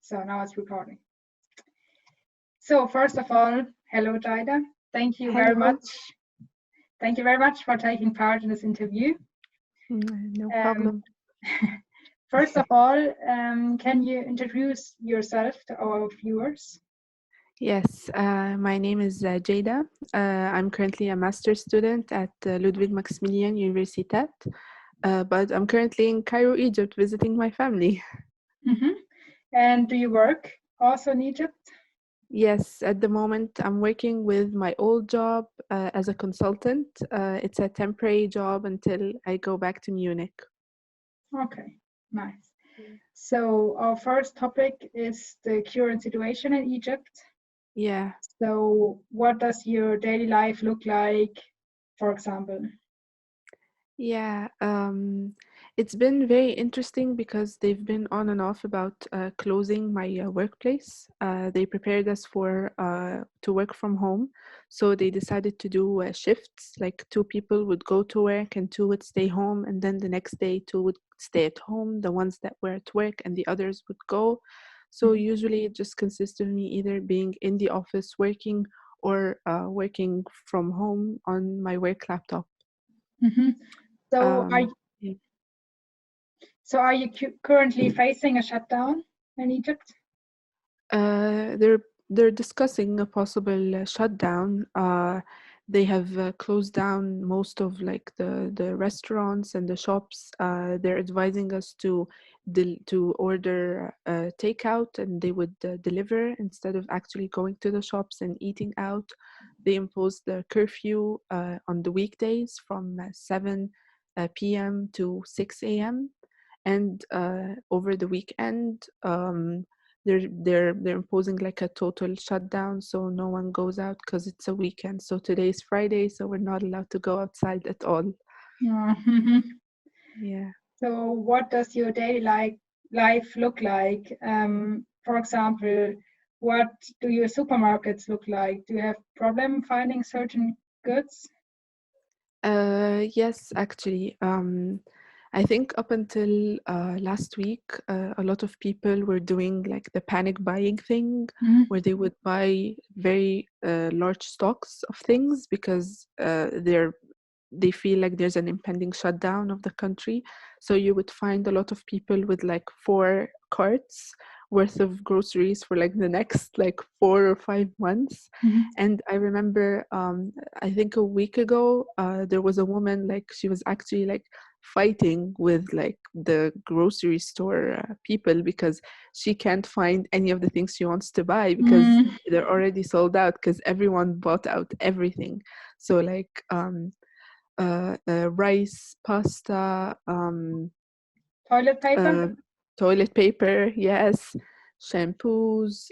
So now it's recording. So first of all, hello Jayda. Thank you very Hello. much. Thank you very much for taking part in this interview. No problem. First of all, can you introduce yourself to our viewers? Yes, my name is Jayda. I'm currently a master's student at Ludwig Maximilian Universität, but I'm currently in Cairo, Egypt, visiting my family. And do you work also in Egypt? Yes, at the moment I'm working with my old job as a consultant. It's a temporary job until I go back to Munich. Okay, nice. So our first topic is the current situation in Egypt. Yeah. So what does your daily life look like, for example? Yeah, it's been very interesting because they've been on and off about closing my workplace. They prepared us for to work from home, so they decided to do shifts. Like 2 people would go to work and 2 would stay home, and then the next day 2 would stay at home. The ones that were at work and the others would go. So usually it just consists of me either being in the office working or working from home on my work laptop. So Yeah. are you currently facing a shutdown in Egypt? They're discussing a possible shutdown. They have closed down most of like the restaurants and the shops. They're advising us to order takeout, and they would deliver instead of actually going to the shops and eating out. They imposed the curfew on the weekdays from 7 p.m. to 6 a.m. And over the weekend, they're imposing like a total shutdown, so no one goes out because it's a weekend. So today's Friday, so we're not allowed to go outside at all. Yeah. So what does your daily life look like? For example, what do your supermarkets look like? Do you have problem finding certain goods? Yes, actually. I think up until last week, a lot of people were doing like the panic buying thing, where they would buy very large stocks of things because they feel like there's an impending shutdown of the country. So you would find a lot of people with like 4 carts worth of groceries for like the next like 4 or 5 months. And I remember I think a week ago there was a woman, like she was actually like fighting with like the grocery store people because she can't find any of the things she wants to buy because they're already sold out because everyone bought out everything. So like rice, pasta, Toilet paper? yes, shampoos,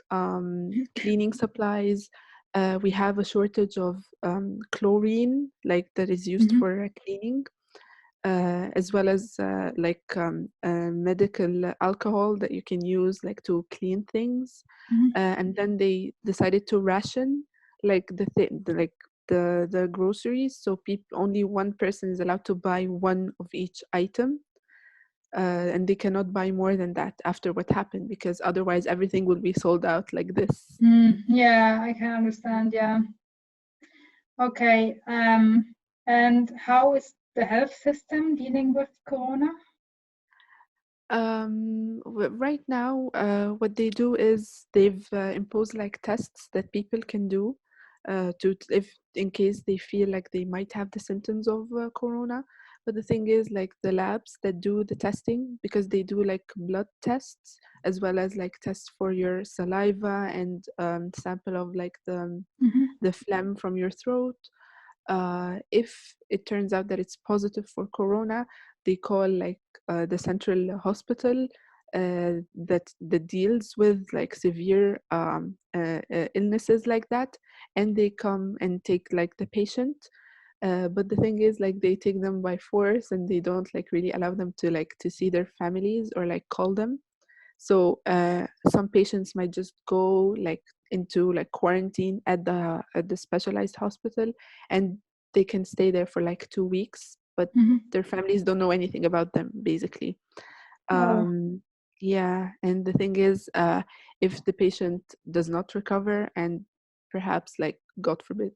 cleaning supplies. We have a shortage of chlorine, like that is used for cleaning, as well as medical alcohol that you can use like to clean things. And then they decided to ration like the groceries, so only one person is allowed to buy one of each item, and they cannot buy more than that after what happened, because otherwise everything will be sold out like this. Yeah, I can understand. Yeah. Okay. And how is the health system dealing with Corona? Right now, what they do is they've imposed like tests that people can do if in case they feel like they might have the symptoms of corona. But the thing is, like the labs that do the testing, because they do like blood tests as well as like tests for your saliva and sample of like the phlegm from your throat. If it turns out that it's positive for corona, they call like the central hospital that deals with like severe illnesses like that, and they come and take like the patient. But the thing is, like they take them by force, and they don't like really allow them to see their families or like call them. So some patients might just go like into like quarantine at the specialized hospital, and they can stay there for like 2 weeks, but their families don't know anything about them basically. Yeah, and the thing is, if the patient does not recover and perhaps, like, God forbid,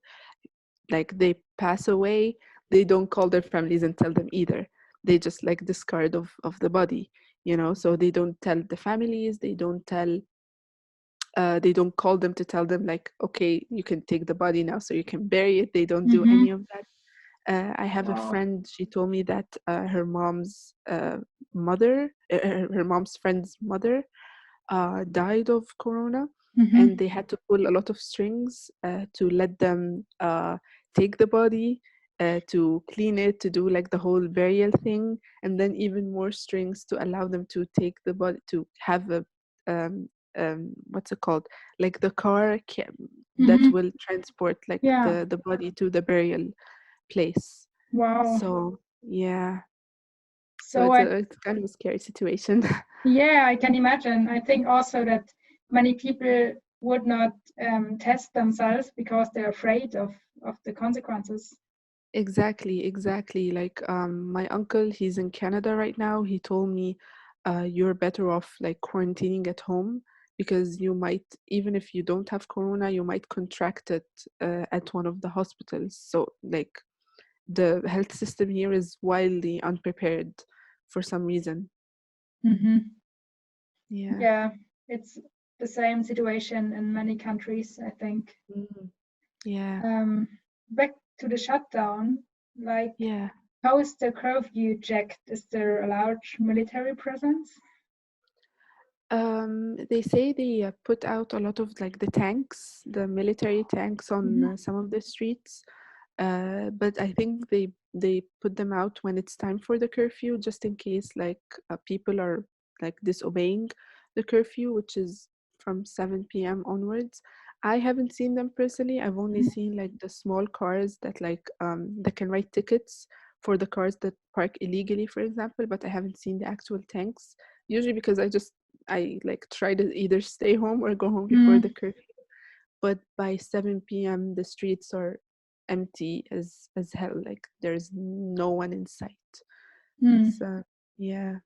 like they pass away, they don't call their families and tell them either. They just like discard of the body, you know. So they don't tell the families. They don't call them to tell them like, okay, you can take the body now, so you can bury it. They don't do any Mm-hmm. of that. I have a Wow. friend. She told me that her mom's mother, her mom's friend's mother, died of corona, and Mm-hmm. they had to pull a lot of strings to let them take the body, to clean it, to do like the whole burial thing, and then even more strings to allow them to take the body, to have a um, what's it called, like the that Mm-hmm. will transport like Yeah. the body to the burial place. Wow. So yeah, so So I it's kind of a scary situation. Yeah, I can imagine. I think also that many people would not test themselves because they're afraid of the consequences. Exactly, exactly. Like my uncle, he's in Canada right now. He told me, you're better off like quarantining at home because you might, even if you don't have corona, you might contract it at one of the hospitals. So like the health system here is wildly unprepared for some reason. Mm-hmm. Yeah. Yeah, it's the same situation in many countries, I think. Mm. Yeah. Um, Back to the shutdown, like Yeah. how is the curfew checked? Is there a large military presence? They say they put out a lot of like the tanks, the military tanks on Mm-hmm. some of the streets. But I think they put them out when it's time for the curfew, just in case like people are like disobeying the curfew, which is from 7 p.m. onwards. I haven't seen them personally. I've only seen like the small cars that can write tickets for the cars that park illegally, for example. But I haven't seen the actual tanks. Usually because I like try to either stay home or go home before the Mm-hmm. curfew. But by 7 p.m. the streets are empty as hell. Like there's no one in sight. So yeah.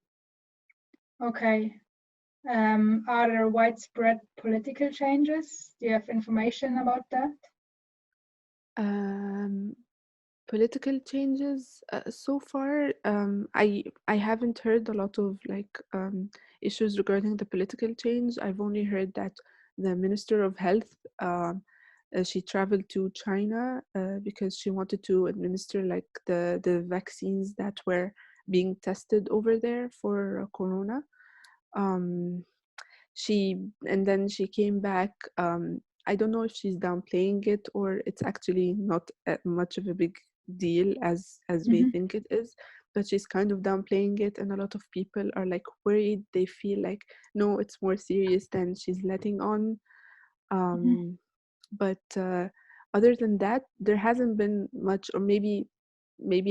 Okay. Are there widespread political changes? Do you have information about that? Um, Political changes so far. I haven't heard a lot of like issues regarding the political change. I've only heard that the Minister of Health she traveled to China because she wanted to administer like the vaccines that were being tested over there for corona. Um, she and then she came back. I don't know if she's downplaying it or it's actually not much of a big deal as we Mm-hmm. think it is, but she's kind of downplaying it, and a lot of people are like worried. They feel like no, it's more serious than she's letting on. Mm-hmm. But other than that, there hasn't been much, or maybe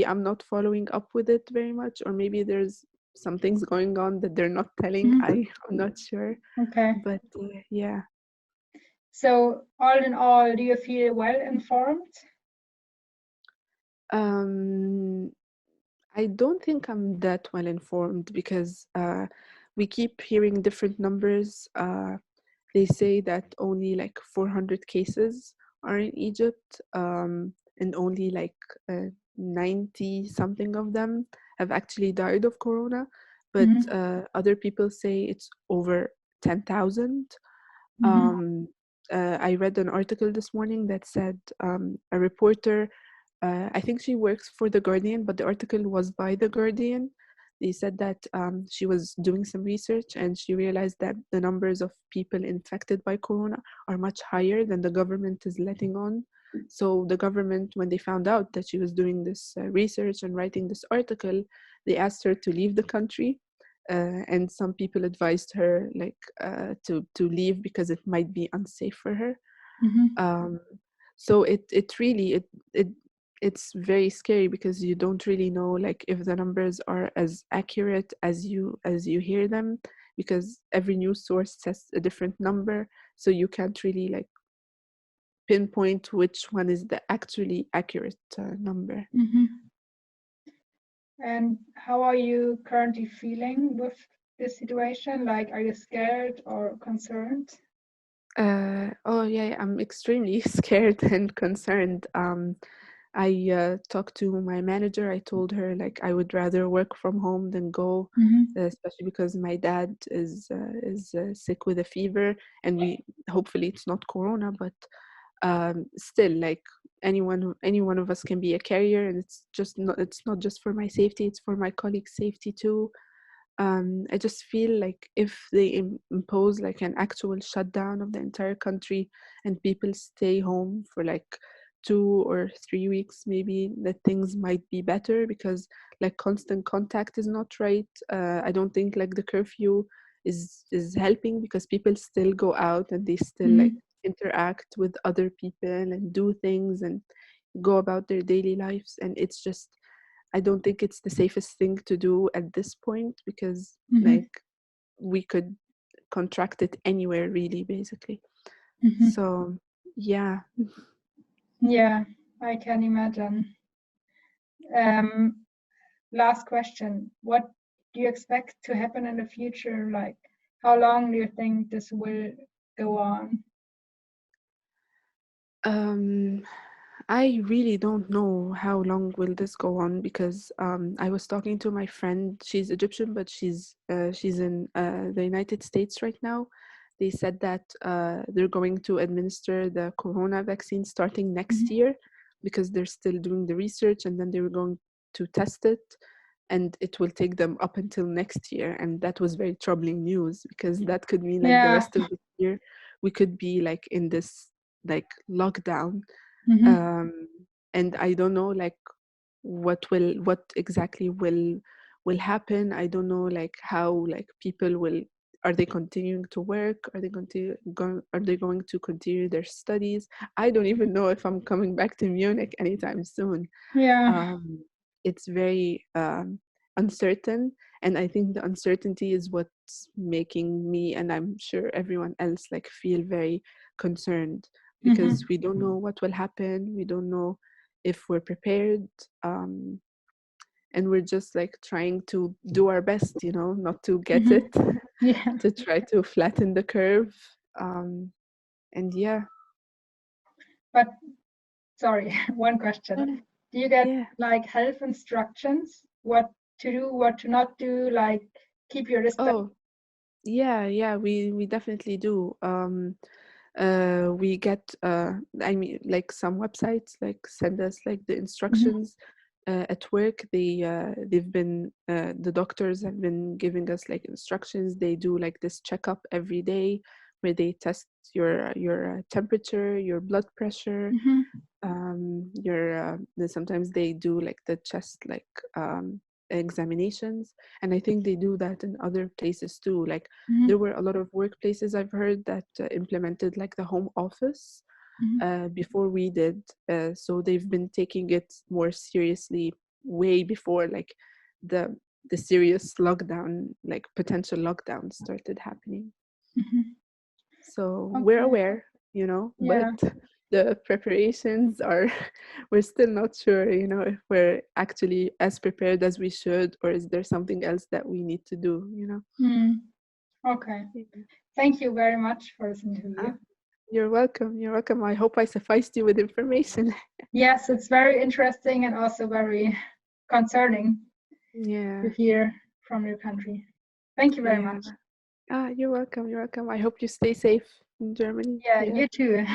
I'm not following up with it very much, or maybe there's some things going on that they're not telling. Mm-hmm. I'm not sure, Okay. but yeah. So, all in all, do you feel well informed? um I don't think I'm that well informed because we keep hearing different numbers. They say that only like 400 cases are in Egypt, and only like 90 something of them have actually died of corona. But Mm-hmm. other people say it's over 10,000. Mm-hmm. Um, I read an article this morning that said a reporter, I think she works for The Guardian, but the article was by The Guardian. They said that she was doing some research and she realized that the numbers of people infected by corona are much higher than the government is letting on. So the government, when they found out that she was doing this research and writing this article, they asked her to leave the country. And some people advised her like to leave because it might be unsafe for her. Mm-hmm. Um, so it really it's very scary because you don't really know like if the numbers are as accurate as you hear them, because every news source says a different number, so you can't really like pinpoint which one is the actually accurate number. Mm-hmm. And how are you currently feeling with this situation? Like, are you scared or concerned? Oh yeah, I'm extremely scared and concerned. I talked to my manager. I told her like I would rather work from home than go, especially because my dad is sick with a fever, and we hopefully it's not corona, but still like any one of us can be a carrier, and it's not just for my safety, it's for my colleagues' safety too. I just feel like if they impose like an actual shutdown of the entire country and people stay home for like 2 or 3 weeks, maybe that things might be better because like constant contact is not right. I don't think like the curfew is helping because people still go out and they still like interact with other people and do things and go about their daily lives, and it's just I don't think it's the safest thing to do at this point because like we could contract it anywhere really basically. So yeah. Yeah, I can imagine. Last question. What do you expect to happen in the future? Like, how long do you think this will go on? I really don't know how long will this go on because I was talking to my friend. She's Egyptian, but she's in the United States right now. They said that they're going to administer the corona vaccine starting next year because they're still doing the research, and then they were going to test it, and it will take them up until next year. And that was very troubling news because that could mean like the Yeah. rest of the year we could be like in this like lockdown. And I don't know like what exactly will happen. I don't know like how like people will, are they continuing to work, are they going to continue their studies? I don't even know if I'm coming back to Munich anytime soon. Yeah. It's very uncertain, and I think the uncertainty is what's making me, and I'm sure everyone else, like feel very concerned because we don't know what will happen, we don't know if we're prepared, and we're just like trying to do our best, you know, not to get it, Yeah. to try to flatten the curve. And yeah. But sorry, one question. Yeah. Do you get Yeah. like health instructions? What to do, what to not do, like keep your distance? Oh, yeah, we definitely do. We get I mean like some websites like send us like the instructions. At work they've been the doctors have been giving us like instructions. They do like this checkup every day where they test your temperature, your blood pressure, sometimes they do like the chest like examinations, and I think they do that in other places too. Like there were a lot of workplaces I've heard that implemented like the home office before we did, so they've been taking it more seriously way before like the the serious lockdown, like potential lockdown started happening. So we're Okay. aware, you know, Yeah. but the preparations are, we're still not sure, you know, if we're actually as prepared as we should, or is there something else that we need to do, you know? Okay. Yeah. Thank you very much for this interview. Ah, you're welcome. You're welcome. I hope I sufficed you with information. Yes, it's very interesting and also very concerning Yeah. to hear from your country. Thank you very Yeah. much. You're welcome. You're welcome. I hope you stay safe in Germany. Yeah, Yeah. you too.